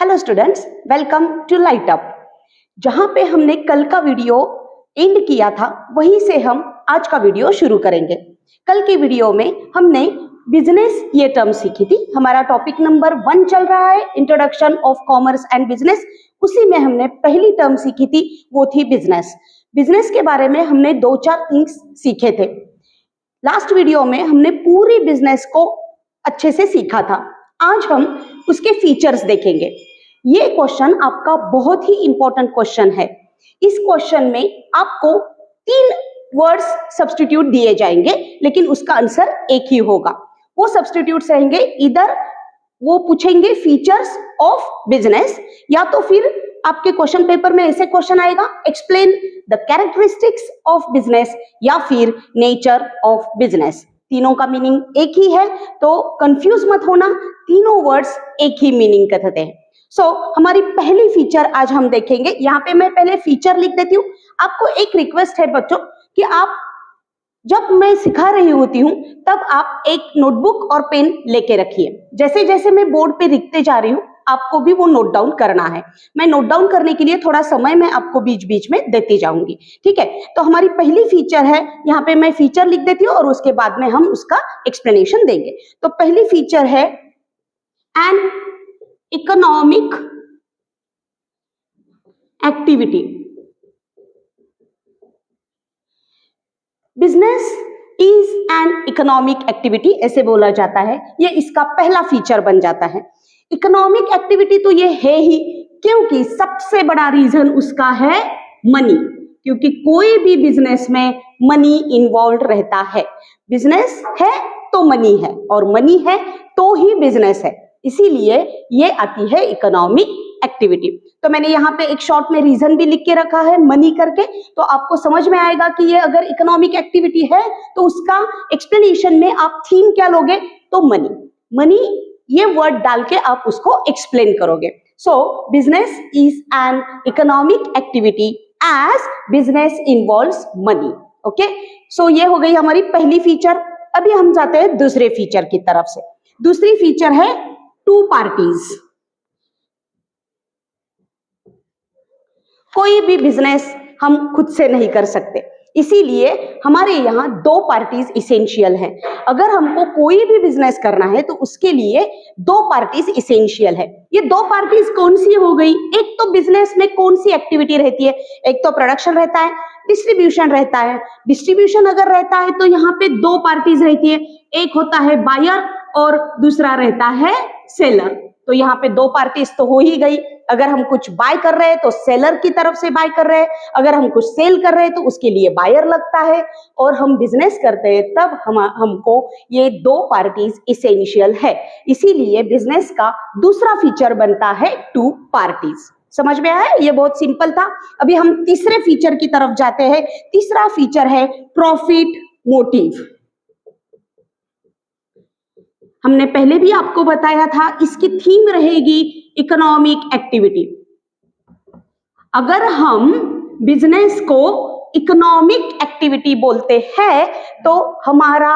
Hello students, welcome to light up. जहां पे हमने कल का वीडियो एंड किया था वहीं से हम आज का वीडियो शुरू करेंगे। कल के वीडियो में हमने बिजनेस ये टर्म सीखी थी। हमारा टॉपिक नंबर 1 चल रहा है, introduction of commerce and business. उसी में हमने पहली टर्म सीखी थी, वो थी बिजनेस। बिजनेस के बारे में हमने 2-4 थिंग्स सीखे थे। लास्ट वीडियो में हमने पूरी बिजनेस को अच्छे से सीखा था। आज हम उसके फीचर्स देखेंगे। ये क्वेश्चन आपका बहुत ही इंपॉर्टेंट क्वेश्चन है। इस क्वेश्चन में आपको 3 वर्ड्स सब्स्टिट्यूट दिए जाएंगे, लेकिन उसका आंसर एक ही होगा। वो सब्स्टिट्यूट्स रहेंगे, इधर वो पूछेंगे फीचर्स ऑफ बिजनेस, या तो फिर आपके क्वेश्चन पेपर में ऐसे क्वेश्चन आएगा, explain the characteristics of business, या फिर नेचर ऑफ बिजनेस। तीनों का मीनिंग एक ही है, तो कंफ्यूज मत होना, तीनों वर्ड्स एक ही मीनिंग करते हैं। हमारी पहली फीचर आज हम देखेंगे। यहाँ पे मैं पहले फीचर लिख देती हूँ। आपको एक रिक्वेस्ट है बच्चों कि आप जब मैं सिखा रही होती हूँ तब आप एक नोटबुक और पेन लेके रखिए। जैसे जैसे मैं बोर्ड पे लिखते जा रही हूँ आपको भी वो नोट डाउन करना है। मैं नोट डाउन करने के लिए थोड़ा समय मैं आपको बीच बीच में देती जाऊंगी, ठीक है। तो हमारी पहली फीचर है, यहाँ पे मैं फीचर लिख देती हूँ और उसके बाद में हम उसका एक्सप्लेनेशन देंगे। तो पहली फीचर है N economic activity. Business is an economic activity, ऐसे बोला जाता है। ये इसका पहला फीचर बन जाता है। इकोनॉमिक एक्टिविटी तो ये है ही, क्योंकि सबसे बड़ा रीजन उसका है मनी, क्योंकि कोई भी बिजनेस में मनी इन्वॉल्व रहता है। बिजनेस है तो मनी है, और मनी है तो ही बिजनेस है, इसीलिए ये आती है इकोनॉमिक एक्टिविटी। तो मैंने यहाँ पे एक शॉर्ट में रीजन भी लिख के रखा है मनी करके, तो आपको समझ में आएगा कि ये अगर इकोनॉमिक एक्टिविटी है तो उसका एक्सप्लेनेशन में आप थीम क्या लोगे, तो मनी। मनी ये वर्ड डाल के आप उसको एक्सप्लेन करोगे। So business is an economic activity as business involves money. Okay, so ये हो गई हमारी पहली फीचर। अभी हम जाते हैं दूसरे फीचर की तरफ से। दूसरी फीचर है टू पार्टीज। कोई भी बिजनेस हम खुद से नहीं कर सकते, इसीलिए हमारे यहाँ 2 पार्टीज इसेंशियल हैं। अगर हमको कोई भी बिजनेस करना है तो उसके लिए 2 पार्टीज इसेंशियल है। ये 2 पार्टीज कौन सी हो गई? एक तो बिजनेस में कौन सी एक्टिविटी रहती है, एक तो प्रोडक्शन रहता है, डिस्ट्रीब्यूशन रहता है। डिस्ट्रीब्यूशन अगर रहता है तो यहाँ पे 2 पार्टीज रहती है, एक होता है बायर और दूसरा रहता है सेलर। तो यहाँ पे 2 पार्टीज तो हो ही गई। अगर हम कुछ बाय कर रहे हैं तो सेलर की तरफ से बाय कर रहे हैं, अगर हम कुछ सेल कर रहे हैं तो उसके लिए बायर लगता है, और हम बिजनेस करते हैं तब हमको ये 2 पार्टीज इसेंशियल है। इसीलिए बिजनेस का दूसरा फीचर बनता है टू पार्टीज। समझ में आया? ये बहुत सिंपल था। अभी हम तीसरे फीचर की तरफ जाते हैं। तीसरा फीचर है प्रॉफिट मोटिव। हमने पहले भी आपको बताया था, इसकी थीम रहेगी इकोनॉमिक एक्टिविटी। अगर हम बिजनेस को इकोनॉमिक एक्टिविटी बोलते हैं तो हमारा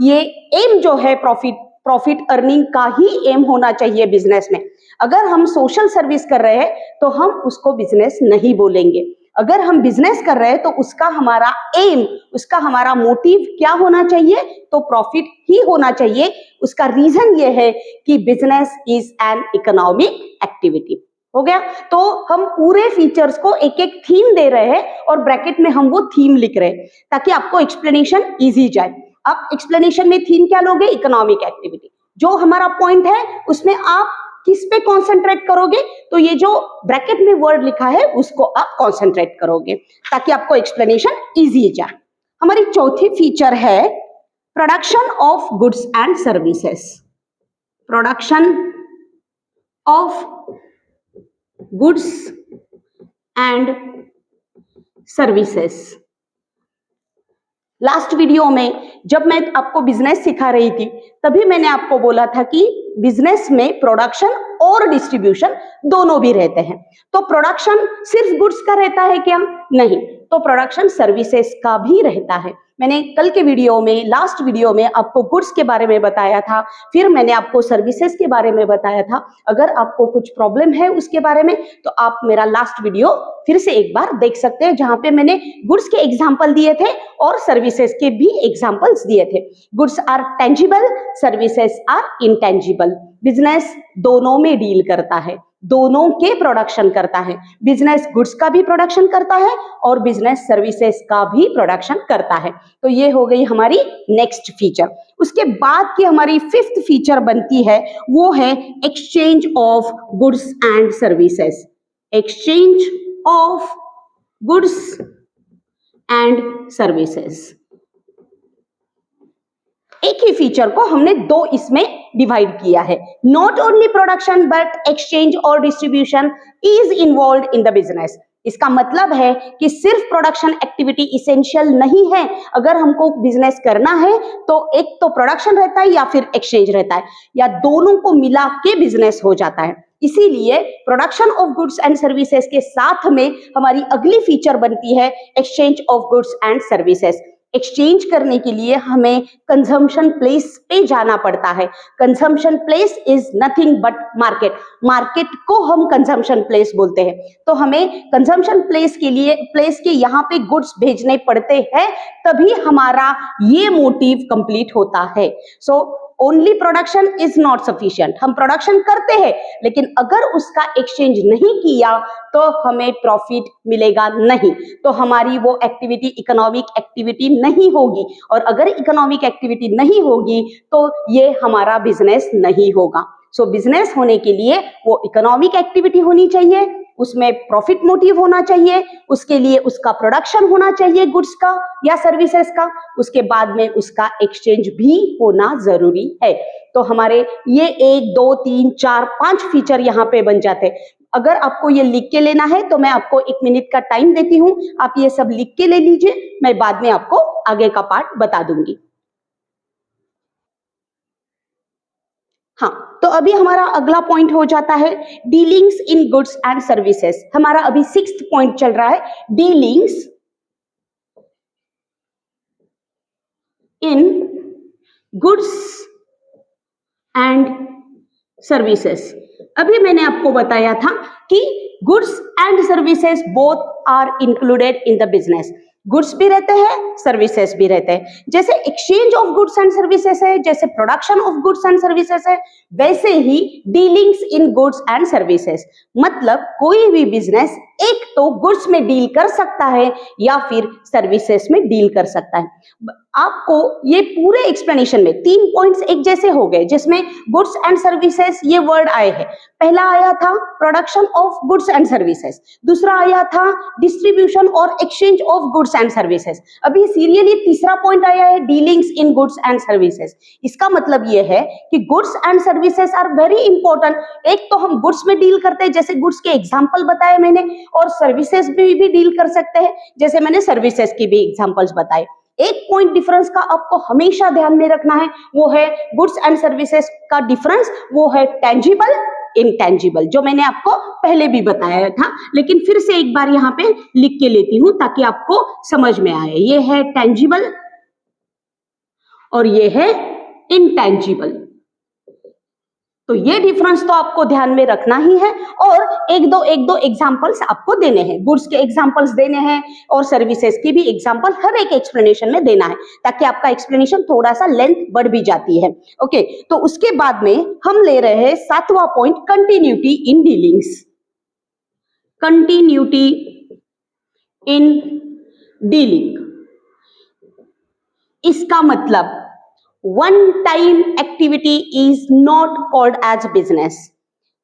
ये एम जो है प्रॉफिट अर्निंग का ही एम होना चाहिए बिजनेस में। अगर हम सोशल सर्विस कर रहे हैं तो हम उसको बिजनेस नहीं बोलेंगे। अगर हम बिजनेस कर रहे हैं तो उसका हमारा एम, उसका हमारा मोटिव क्या होना चाहिए, तो प्रॉफिट ही होना चाहिए। उसका रीजन ये है कि business is an economic activity. हो गया? तो हम पूरे फीचर्स को एक एक थीम दे रहे हैं और ब्रैकेट में हम वो थीम लिख रहे हैं ताकि आपको एक्सप्लेनेशन इजी जाए। आप एक्सप्लेनेशन में थीम क्या लोगे? Economic activity. जो हमारा पॉइंट है उसमें आप किस पे कॉन्सेंट्रेट करोगे, तो ये जो ब्रैकेट में वर्ड लिखा है उसको आप कॉन्सेंट्रेट करोगे ताकि आपको एक्सप्लेनेशन इजी जाए। हमारी चौथी फीचर है production of goods and services. Production of goods and services. Last video में जब मैं आपको बिजनेस सिखा रही थी तभी मैंने आपको बोला था कि बिजनेस में प्रोडक्शन और डिस्ट्रीब्यूशन दोनों भी रहते हैं। तो प्रोडक्शन सिर्फ गुड्स का रहता है क्या? नहीं, तो प्रोडक्शन सर्विसेज का भी रहता है। मैंने कल के वीडियो में, लास्ट वीडियो में आपको गुड्स के बारे में बताया था, फिर मैंने आपको सर्विसेज के बारे में बताया था। अगर आपको कुछ प्रॉब्लम है उसके बारे में तो आप मेरा लास्ट वीडियो फिर से एक बार देख सकते हैं, जहां पे मैंने गुड्स के एग्जाम्पल दिए थे और सर्विसेज के भी एग्जाम्पल्स दिए थे। Goods are tangible, services are intangible. Business दोनों में डील करता है, दोनों के प्रोडक्शन करता है। बिजनेस गुड्स का भी प्रोडक्शन करता है और बिजनेस सर्विसेज का भी प्रोडक्शन करता है। तो ये हो गई हमारी नेक्स्ट फीचर। उसके बाद की हमारी फिफ्थ फीचर बनती है, वो है exchange of goods and services. Exchange of goods and services. एक ही फीचर को हमने दो इसमें डिवाइड किया है। Not only production but exchange और distribution is involve in the business. इसका मतलब है कि सिर्फ प्रोडक्शन एक्टिविटी इसेंशियल नहीं है। अगर हमको बिजनेस करना है तो एक तो प्रोडक्शन रहता है या फिर एक्सचेंज रहता है, या दोनों को मिला के बिजनेस हो जाता है। इसीलिए production of goods and services के साथ में हमारी अगली फीचर बनती है exchange of goods and services. Exchange करने के लिए हमें कंजम्पशन प्लेस पे जाना पड़ता है। Consumption place is nothing but market. Market को हम कंजम्पशन प्लेस बोलते हैं। तो हमें कंजम्पशन प्लेस के यहाँ पे गुड्स भेजने पड़ते हैं, तभी हमारा ये मोटिव कंप्लीट होता है। So only production is not sufficient. हम प्रोडक्शन करते हैं, लेकिन अगर उसका एक्सचेंज नहीं किया तो हमें प्रॉफिट मिलेगा नहीं, तो हमारी वो एक्टिविटी इकोनॉमिक एक्टिविटी नहीं होगी। और अगर इकोनॉमिक एक्टिविटी नहीं होगी तो ये हमारा बिजनेस नहीं होगा। सो बिजनेस होने के लिए वो इकोनॉमिक एक्टिविटी होनी चाहिए, उसमें प्रॉफिट मोटिव होना चाहिए, उसके लिए उसका प्रोडक्शन होना चाहिए गुड्स का या सर्विसेज का, उसके बाद में उसका एक्सचेंज भी होना जरूरी है। तो हमारे ये 1, 2, 3, 4, 5 फीचर यहाँ पे बन जाते हैं। अगर आपको ये लिख के लेना है तो मैं आपको 1 मिनट का टाइम देती हूँ, आप ये सब लिख के ले लीजिए, मैं बाद में आपको आगे का पार्ट बता दूंगी। हाँ, तो अभी हमारा अगला पॉइंट हो जाता है dealings in goods and services. हमारा अभी 6th पॉइंट चल रहा है, dealings in goods and services. अभी मैंने आपको बताया था कि goods and services both are included in the business. Goods भी रहते हैं, सर्विसेज भी रहते हैं। जैसे exchange of goods and services है, जैसे production of goods and services है, वैसे ही dealings in goods and services. मतलब कोई भी बिजनेस एक तो गुड्स में डील कर सकता है या फिर सर्विसेज में डील कर सकता है। आपको ये पूरे एक्सप्लेनेशन में 3 पॉइंट्स एक जैसे हो गए, जिसमें गुड्स एंड सर्विसेज ये वर्ड आए हैं। पहला आया था production of goods and services, दूसरा आया था डिस्ट्रीब्यूशन और exchange of goods and services. अभी सीरियली तीसरा पॉइंट आया है dealings in goods and services. इसका मतलब ये है कि goods and services are very important. एक तो हम गुड्स में डील करते हैं, जैसे गुड्स के एग्जाम्पल बताए मैंने, और सर्विसेज भी डील कर सकते हैं, जैसे मैंने सर्विसेज की भी एग्जाम्पल्स बताए। एक पॉइंट डिफरेंस का आपको हमेशा ध्यान में रखना है, वो है गुड्स एंड सर्विसेज का डिफरेंस, वो है टेंजिबल इंटेंजिबल, जो मैंने आपको पहले भी बताया था, लेकिन फिर से एक बार यहाँ पे लिख के लेती हूं ताकि आपको समझ में आए। ये है टेंजिबल और ये है इंटेंजिबल। तो ये डिफरेंस तो आपको ध्यान में रखना ही है, और एक दो एग्जांपल्स आपको देने हैं। गुड्स के एग्जांपल्स देने हैं और सर्विसेज की भी एग्जांपल हर एक एक्सप्लेनेशन में देना है, ताकि आपका एक्सप्लेनेशन थोड़ा सा लेंथ बढ़ भी जाती है। ओके, तो उसके बाद में हम ले रहे हैं 7वां point, continuity in dealings. Continuity in dealing, इसका मतलब one time activity is not called as business.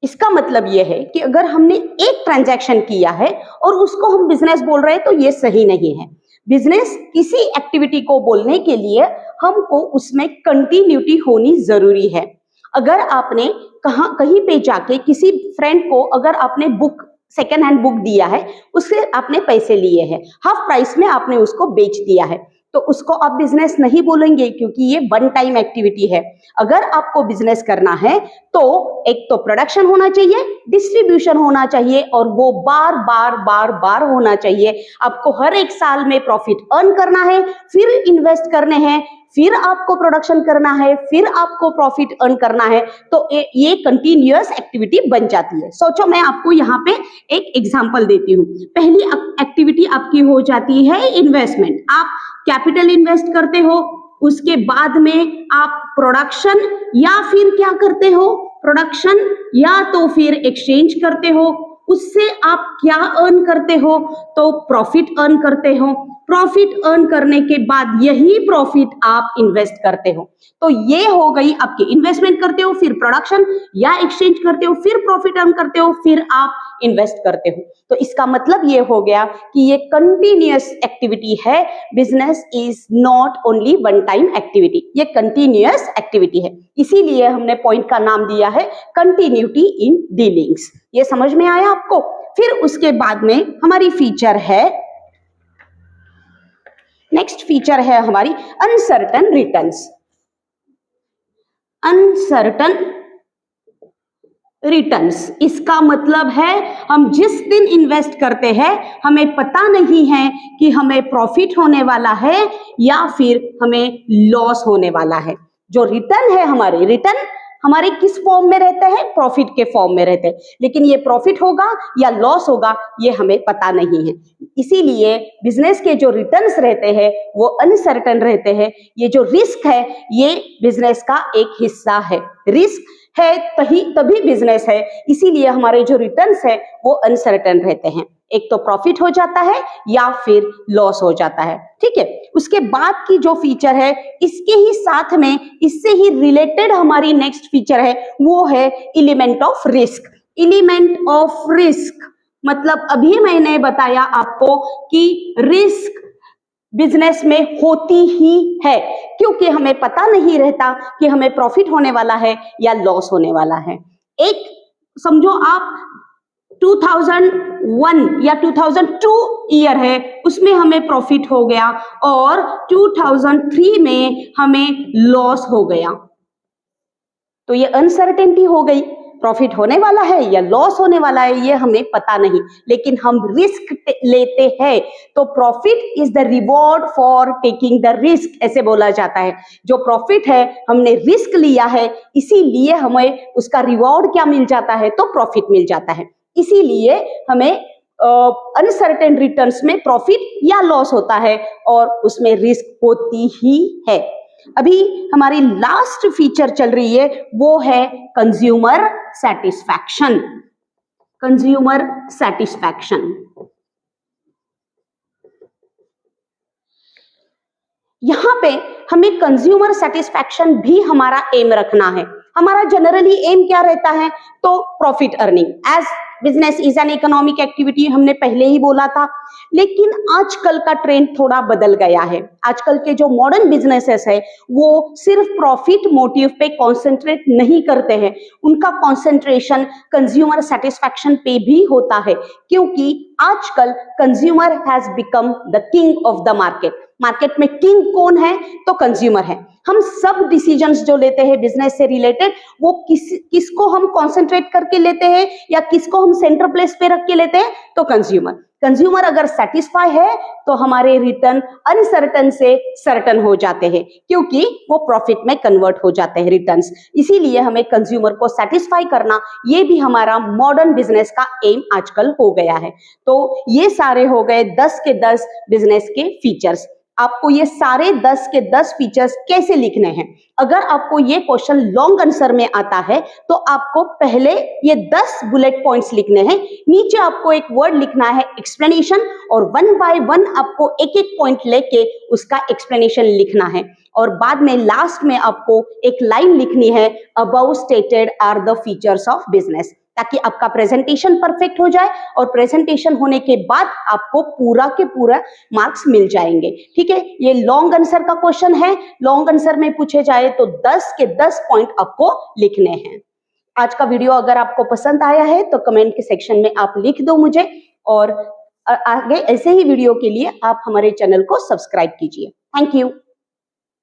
इसका मतलब यह है कि अगर हमने एक ट्रांजैक्शन किया है और उसको हम बिजनेस बोल रहे हैं तो ये सही नहीं है। बिजनेस किसी एक्टिविटी को बोलने के लिए हमको उसमें कंटिन्यूटी होनी जरूरी है। अगर आपने कहीं पे जाके किसी फ्रेंड को अगर आपने बुक, सेकेंड हैंड बुक दिया है, उससे आपने पैसे लिए हैं, हाफ प्राइस में आपने उसको बेच दिया है, तो उसको आप बिजनेस नहीं बोलेंगे, क्योंकि ये वन टाइम एक्टिविटी है। अगर आपको बिजनेस करना है तो एक तो प्रोडक्शन होना चाहिए, डिस्ट्रीब्यूशन होना चाहिए, और वो बार बार बार बार होना चाहिए। आपको हर एक साल में प्रॉफिट अर्न करना है, फिर इन्वेस्ट करने हैं, फिर आपको प्रोडक्शन करना है, फिर आपको प्रॉफिट अर्न करना है। तो ये कंटिन्यूअस एक्टिविटी बन जाती है। सोचो, मैं आपको यहाँ पे एक एग्जांपल देती हूँ। पहली एक्टिविटी आपकी हो जाती है इन्वेस्टमेंट। आप कैपिटल इन्वेस्ट करते हो, उसके बाद में आप प्रोडक्शन या फिर क्या करते हो, प्रोडक्शन या तो फिर एक्सचेंज करते हो। उससे आप क्या अर्न करते हो, तो प्रॉफिट अर्न करते हो। प्रॉफिट अर्न करने के बाद यही प्रॉफिट आप इन्वेस्ट करते हो। तो ये हो गई आपकी इन्वेस्टमेंट करते हो, फिर प्रोडक्शन या एक्सचेंज करते हो, फिर प्रॉफिट अर्न करते हो, फिर आप इन्वेस्ट करते हो। तो इसका मतलब ये हो गया कि ये कंटिन्यूअस एक्टिविटी है। Business is not only one time activity, ये कंटिन्यूअस एक्टिविटी है। इसीलिए हमने पॉइंट का नाम दिया है कंटिन्यूटी इन डीलिंग्स। ये समझ में आया आपको? फिर उसके बाद में हमारी फीचर है, नेक्स्ट फीचर है हमारी अनसर्टन रिटर्न्स। अनसर्टन रिटर्न्स, इसका मतलब है हम जिस दिन इन्वेस्ट करते हैं हमें पता नहीं है कि हमें प्रॉफिट होने वाला है या फिर हमें लॉस होने वाला है। जो रिटर्न है, हमारे रिटर्न हमारे किस फॉर्म में रहते हैं, प्रॉफिट के फॉर्म में रहते हैं, लेकिन ये प्रॉफिट होगा या लॉस होगा ये हमें पता नहीं है। इसीलिए बिजनेस के जो रिटर्न्स रहते हैं वो अनसर्टन रहते हैं। ये जो रिस्क है ये बिजनेस का एक हिस्सा है। रिस्क है तभी बिजनेस है। इसीलिए हमारे जो रिटर्न्स है वो अनसर्टन रहते हैं। एक तो प्रॉफिट हो जाता है या फिर लॉस हो जाता है। ठीक है, उसके बाद की जो फीचर है, इसके ही साथ में इससे ही रिलेटेड हमारी नेक्स्ट फीचर है, वो है element of risk. Element of risk मतलब अभी मैंने बताया आपको कि रिस्क बिजनेस में होती ही है, क्योंकि हमें पता नहीं रहता कि हमें प्रॉफिट होने वाला है या लॉस होने वाला है। एक समझो आप 2001 या 2002 ईयर है, उसमें हमें प्रॉफिट हो गया और 2003 में हमें लॉस हो गया, तो ये अनसर्टेनिटी हो गई। प्रॉफिट होने वाला है या लॉस होने वाला है ये हमें पता नहीं, लेकिन हम रिस्क लेते हैं। तो profit is the reward for taking the risk, ऐसे बोला जाता है। जो प्रॉफिट है, हमने रिस्क लिया है, इसीलिए हमें उसका रिवॉर्ड क्या मिल जाता है, तो प्रॉफिट मिल जाता है। इसीलिए हमें अनसर्टेन रिटर्न्स में प्रॉफिट या लॉस होता है और उसमें रिस्क होती ही है। अभी हमारी लास्ट फीचर चल रही है, वो है कंज्यूमर सेटिस्फैक्शन। कंज्यूमर सेटिस्फैक्शन, यहां पे हमें कंज्यूमर सेटिस्फैक्शन भी हमारा एम रखना है। हमारा जनरली एम क्या रहता है, तो profit earning. As business is an economic activity, हमने पहले ही बोला था। लेकिन आजकल का ट्रेंड थोड़ा बदल गया है। आजकल के जो मॉडर्न बिजनेसेस है वो सिर्फ प्रॉफिट मोटिव पे कॉन्सेंट्रेट नहीं करते हैं, उनका कॉन्सेंट्रेशन कंज्यूमर सेटिस्फैक्शन पे भी होता है, क्योंकि आजकल consumer has become the king of the market. Market में किंग कौन है, तो कंज्यूमर है। हम सब डिसीजंस जो लेते हैं बिजनेस से रिलेटेड, वो किसको हम कॉन्सेंट्रेट करके लेते हैं या किसको हम सेंटर प्लेस पे रख के लेते हैं, तो कंज्यूमर। कंज्यूमर अगर सेटिस्फाई है तो हमारे रिटर्न अनसर्टन से सर्टन हो जाते हैं, क्योंकि वो प्रॉफिट में कन्वर्ट हो जाते हैं रिटर्न्स। इसीलिए हमें कंज्यूमर को सेटिस्फाई करना, ये भी हमारा मॉडर्न बिजनेस का एम आजकल हो गया है। तो ये सारे हो गए 10 के 10 बिजनेस के फीचर्स। आपको ये सारे 10 के 10 फीचर्स कैसे लिखने हैं? अगर आपको ये क्वेश्चन लॉन्ग आंसर में आता है तो आपको पहले ये 10 बुलेट पॉइंट्स लिखने हैं, नीचे आपको एक वर्ड लिखना है एक्सप्लेनेशन, और वन बाय वन आपको एक एक पॉइंट लेके उसका एक्सप्लेनेशन लिखना है, और बाद में लास्ट में आपको एक लाइन लिखनी है, above stated are the features of business, ताकि आपका प्रेजेंटेशन परफेक्ट हो जाए और प्रेजेंटेशन होने के बाद आपको पूरा के पूरा मार्क्स मिल जाएंगे। ठीक है, ये लॉन्ग आंसर का क्वेश्चन है। लॉन्ग आंसर में पूछे जाए तो 10 के 10 पॉइंट आपको लिखने हैं। आज का वीडियो अगर आपको पसंद आया है तो कमेंट के सेक्शन में आप लिख दो मुझे, और आगे ऐसे ही वीडियो के लिए आप हमारे चैनल को सब्सक्राइब कीजिए। Thank you.